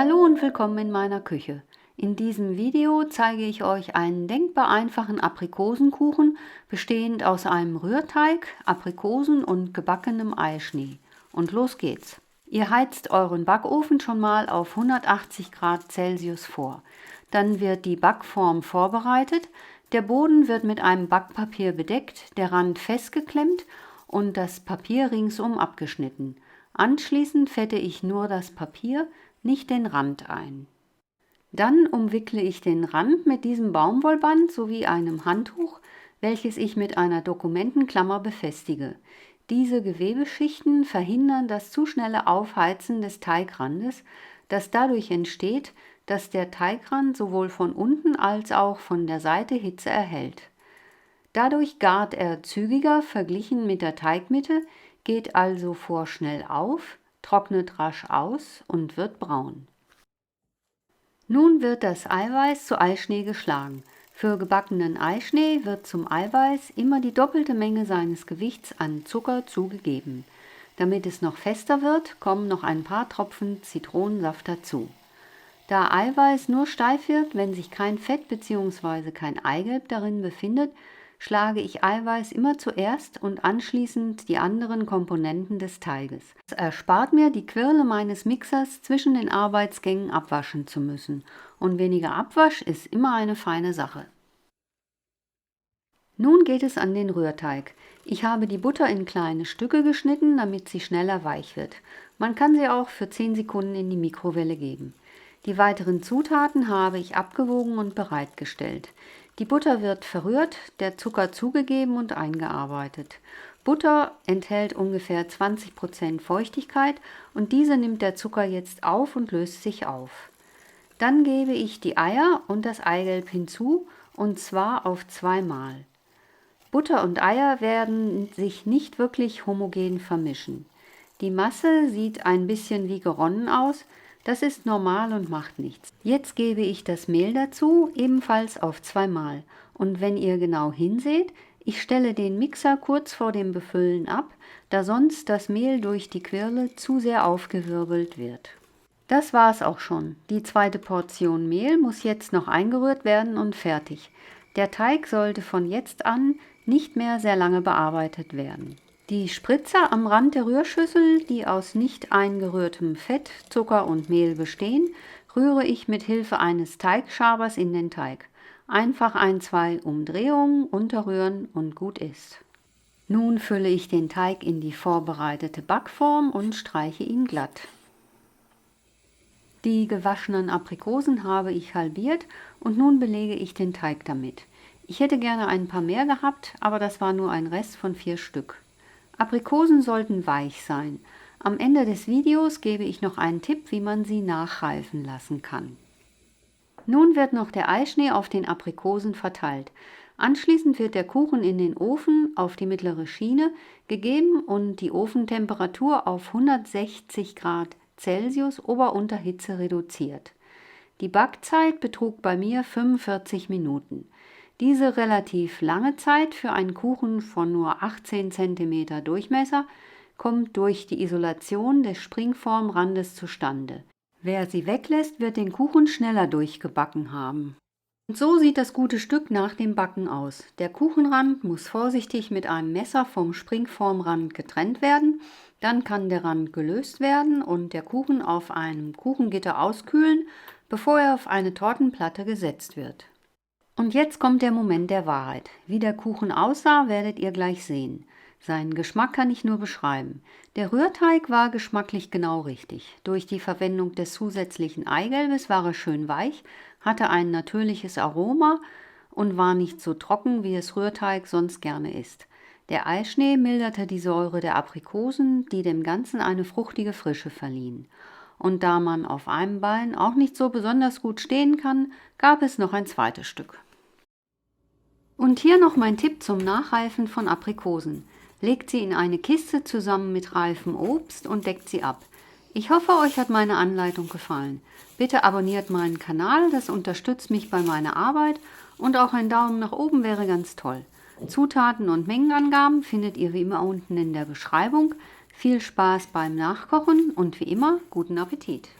Hallo und willkommen in meiner Küche. In diesem Video zeige ich euch einen denkbar einfachen Aprikosenkuchen, bestehend aus einem Rührteig, Aprikosen und gebackenem Eischnee. Und los geht's! Ihr heizt euren Backofen schon mal auf 180 Grad Celsius vor. Dann wird die Backform vorbereitet, der Boden wird mit einem Backpapier bedeckt, der Rand festgeklemmt und das Papier ringsum abgeschnitten. Anschließend fette ich nur das Papier, nicht den Rand ein. Dann umwickle ich den Rand mit diesem Baumwollband sowie einem Handtuch, welches ich mit einer Dokumentenklammer befestige. Diese Gewebeschichten verhindern das zu schnelle Aufheizen des Teigrandes, das dadurch entsteht, dass der Teigrand sowohl von unten als auch von der Seite Hitze erhält. Dadurch gart er zügiger verglichen mit der Teigmitte, geht also vorschnell auf, trocknet rasch aus und wird braun. Nun wird das Eiweiß zu Eischnee geschlagen. Für gebackenen Eischnee wird zum Eiweiß immer die doppelte Menge seines Gewichts an Zucker zugegeben. Damit es noch fester wird, kommen noch ein paar Tropfen Zitronensaft dazu. Da Eiweiß nur steif wird, wenn sich kein Fett bzw. kein Eigelb darin befindet, schlage ich Eiweiß immer zuerst und anschließend die anderen Komponenten des Teiges. Es erspart mir, die Quirle meines Mixers zwischen den Arbeitsgängen abwaschen zu müssen. Und weniger Abwasch ist immer eine feine Sache. Nun geht es an den Rührteig. Ich habe die Butter in kleine Stücke geschnitten, damit sie schneller weich wird. Man kann sie auch für 10 Sekunden in die Mikrowelle geben. Die weiteren Zutaten habe ich abgewogen und bereitgestellt. Die Butter wird verrührt, der Zucker zugegeben und eingearbeitet. Butter enthält ungefähr 20% Feuchtigkeit und diese nimmt der Zucker jetzt auf und löst sich auf. Dann gebe ich die Eier und das Eigelb hinzu und zwar auf 2 Mal. Butter und Eier werden sich nicht wirklich homogen vermischen. Die Masse sieht ein bisschen wie geronnen aus. Das ist normal und macht nichts. Jetzt gebe ich das Mehl dazu, ebenfalls auf 2 Mal. Und wenn ihr genau hinseht, ich stelle den Mixer kurz vor dem Befüllen ab, da sonst das Mehl durch die Quirle zu sehr aufgewirbelt wird. Das war's auch schon. Die zweite Portion Mehl muss jetzt noch eingerührt werden und fertig. Der Teig sollte von jetzt an nicht mehr sehr lange bearbeitet werden. Die Spritzer am Rand der Rührschüssel, die aus nicht eingerührtem Fett, Zucker und Mehl bestehen, rühre ich mit Hilfe eines Teigschabers in den Teig. Einfach 1-2 Umdrehungen unterrühren und gut ist. Nun fülle ich den Teig in die vorbereitete Backform und streiche ihn glatt. Die gewaschenen Aprikosen habe ich halbiert und nun belege ich den Teig damit. Ich hätte gerne ein paar mehr gehabt, aber das war nur ein Rest von 4 Stück. Aprikosen sollten weich sein. Am Ende des Videos gebe ich noch einen Tipp, wie man sie nachreifen lassen kann. Nun wird noch der Eischnee auf den Aprikosen verteilt. Anschließend wird der Kuchen in den Ofen auf die mittlere Schiene gegeben und die Ofentemperatur auf 160 Grad Celsius Ober-Unterhitze reduziert. Die Backzeit betrug bei mir 45 Minuten. Diese relativ lange Zeit für einen Kuchen von nur 18 cm Durchmesser kommt durch die Isolation des Springformrandes zustande. Wer sie weglässt, wird den Kuchen schneller durchgebacken haben. Und so sieht das gute Stück nach dem Backen aus. Der Kuchenrand muss vorsichtig mit einem Messer vom Springformrand getrennt werden. Dann kann der Rand gelöst werden und der Kuchen auf einem Kuchengitter auskühlen, bevor er auf eine Tortenplatte gesetzt wird. Und jetzt kommt der Moment der Wahrheit. Wie der Kuchen aussah, werdet ihr gleich sehen. Seinen Geschmack kann ich nur beschreiben. Der Rührteig war geschmacklich genau richtig. Durch die Verwendung des zusätzlichen Eigelbes war er schön weich, hatte ein natürliches Aroma und war nicht so trocken, wie es Rührteig sonst gerne ist. Der Eischnee milderte die Säure der Aprikosen, die dem Ganzen eine fruchtige Frische verliehen. Und da man auf einem Bein auch nicht so besonders gut stehen kann, gab es noch ein zweites Stück. Und hier noch mein Tipp zum Nachreifen von Aprikosen. Legt sie in eine Kiste zusammen mit reifem Obst und deckt sie ab. Ich hoffe, euch hat meine Anleitung gefallen. Bitte abonniert meinen Kanal, das unterstützt mich bei meiner Arbeit und auch ein Daumen nach oben wäre ganz toll. Zutaten und Mengenangaben findet ihr wie immer unten in der Beschreibung. Viel Spaß beim Nachkochen und wie immer guten Appetit!